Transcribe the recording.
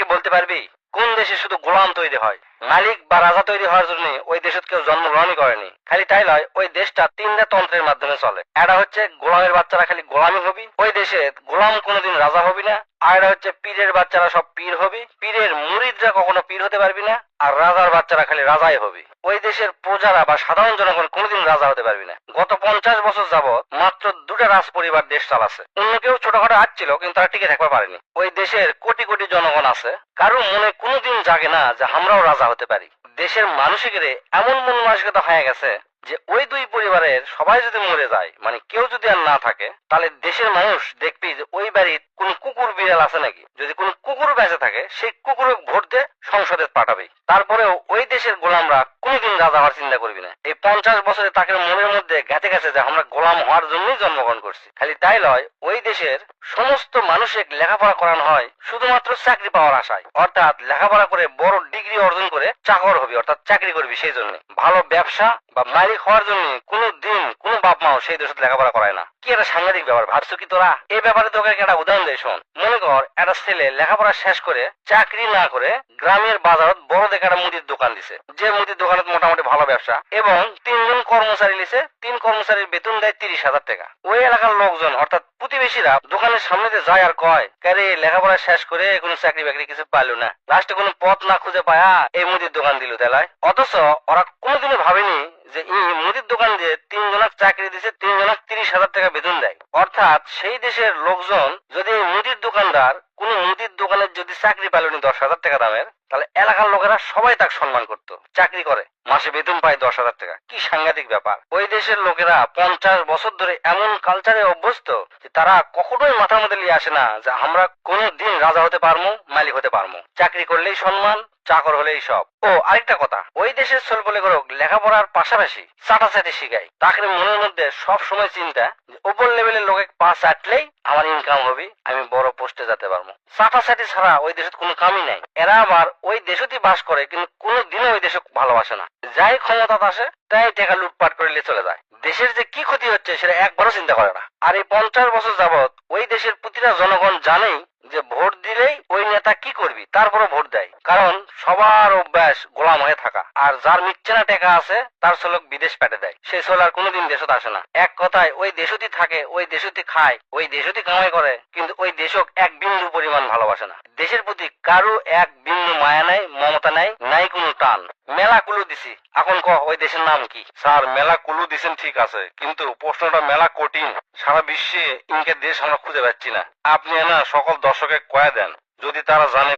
কি বলতে পারবি কোন দেশে শুধু গোলাম তৈরি হয়? মালিক বা রাজা তৈরি হওয়ার জন্য ওই দেশে কেউ জন্মগ্রহণই করেনি। খালি তাই নয়, ওই দেশটা তিনটা তন্ত্রের মাধ্যমে চলে। এটা হচ্ছে গোলামের বাচ্চারা খালি গোলামি হবি, ওই দেশে গোলাম কোনোদিন রাজা হবি না। আর এটা হচ্ছে পীরের বাচ্চারা সব পীর হবি, পীরের মুরিদরা কখনো পীর হতে পারবি না। আর রাজার বাচ্চারা খালি রাজাই হবি। ওই দেশের প্রজারা বা সাধারণ জনগণ কোনোদিন রাজা হতে পারবি না। গত 50 বছর যাবৎ মাত্র 2টা রাজ পরিবার দেশ চালাচ্ছে। অন্য কেউ ছোটখাটো আসছিল, কিন্তু তারা টিকে থাকতে পারেনি। ওই দেশের কোটি কোটি জনগণ আছে, কারো মনে কোনোদিন জাগে না যে আমরাও রাজা হতে পারি। দেশের মানুষের এমন মন মানসিকতা হয়ে গেছে যে ওই দুই পরিবারের সবাই যদি মরে যায়, মানে কেউ যদি আর না থাকে, তাহলে দেশের মানুষ দেখবি যে ওই বাড়ির কোন কুকুর বিড়াল আছে নাকি। যদি কোন কুকুর বেঁচে থাকে, সেই কুকুরে ভোট দিয়ে সংসদে পাঠাবে। তারপরেও ওই দেশের গোলামরা কোনোদিন রাজা হওয়ার চিন্তা করবি না। এই 50 বছরে তাকে মনের মধ্যে গেঁথে গেছে যে আমরা গোলাম হওয়ার জন্যই জন্মগ্রহণ করছি। খালি তাই নয়, ওই দেশের সমস্ত মানুষের লেখাপড়া করানো হয় শুধুমাত্র চাকরি পাওয়ার আশায়। অর্থাৎ লেখাপড়া করে বড় ডিগ্রি অর্জন করে চাকর হবি, অর্থাৎ চাকরি করবি। সেই জন্য ভালো ব্যবসা বা মালিক হওয়ার জন্য কোনো দিন কোনো বাপ মাও সেই দেশে লেখাপড়া করায় না। কি একটা সাংঘাতিক ব্যাপার ভাবছো কি তোরা? এই ব্যাপারে তোকে একটা উদাহরণ দেয়, শোন। মনে কর একটা ছেলে লেখাপড়া শেষ করে চাকরি না করে গ্রামের বাজারত বড় দেখে একটা মুদির দোকান দিছে, যে মুদির দোকানত মোটামুটি ভালো ব্যবসা, এবং 3জন কর্মচারী নিছে। 3 কর্মচারীর বেতন দেয় 30,000 টাকা। ওই এলাকার লোকজন অর্থাৎ প্রতিবেশীরা দোকানের সামনে দিয়ে যায় আর কয়, কারে লেখাপড়া শেষ করে কোনো চাকরি বাকরি কিছু পাইলো না, লাস্টে কোনো পথ না খুঁজে পায়া এই মুদির দোকান দিল তেলায়। অথচ ওরা কোনোদিনও ভাবেনি যে এই মুদির দোকান দিয়ে 3 জনক চাকরি দিছে, 3 জনক 30,000 টাকা বেতন দেয়। অর্থাৎ সেই দেশের লোকজন যদি মুদির দোকানদার কোন মুদির দোকানের যদি চাকরি পাইলনি 10,000 টাকা দামের, তাহলে এলাকার লোকেরা সবাই তাকে সম্মান করতো। চাকরি করে মাসে বেতন পায় 10,000 টাকা। কি সাংঘাতিক ব্যাপার! ওই দেশের লোকেরা 50 বছর ধরে এমন কালচারে অভ্যস্ত যে তারা কখনোই মাথার মধ্যে নিয়ে আসে না যে আমরা কোনো দিন রাজা হতে পারবো, মালিক হতে পারবো। চাকরি করলেই সম্মান, চাকর হলেই সব। ও আরেকটা কথা, ওই দেশের ছেলেপেলে লেখাপড়ার পাশাপাশি চাটাচাটি শিখায়। তাকে মনের মধ্যে সব সময় চিন্তা যে উপর লেভেলের লোকে পা চাটলেই আমার ইনকাম হবে, আমি বড় পোস্টে যেতে পারবো। চাটাচাটি ছাড়া ওই দেশে কোনো কামই নাই। এরা আবার ওই দেশতেই বাস করে, কিন্তু কোনোদিনও ওই দেশে ভালোবাসে না। যাই ক্ষমতা আসে তাই টাকা লুটপাট করে চলে যায়। দেশের যে কি ক্ষতি হচ্ছে সেটা একবারও চিন্তা করে না। আর এই 50 বছর যাবৎ ওই দেশের প্রতিটা জনগণ জানেই যে ভোট দিলেই ওই নেতা কি করবি, তারপরে ভোট দেয়। কারণ সবার অভ্যাস গোলাম হয়ে থাকা। আর যার মিচ্ছে না টাকা আছে তার ছেলেক বিদেশ পাঠে দেয়, সে ছেলে আর কোনোদিন দেশত আসে না। এক কথায় ওই দেশতি থাকে, ওই দেশতি খায়, ওই দেশতি কামাই করে, কিন্তু ওই দেশক এক বিন্দু পরিমাণ ভালোবাসে না। দেশের প্রতি কারো এক বিন্দু মায়া নাই, মমতা নাই, নাই কোনো টান। মেলা কুলু দিছি, এখন ওই দেশের নাম কি? স্যার, মেলা কুলু দিছেন ঠিক আছে, কিন্তু প্রশ্নটা মেলা কঠিন। সারা বিশ্বে ইনকে দেশ আমরা খুঁজে পাচ্ছি না। আপনি না সকল দর্শকে কয়া দেন, যদি তারা জানে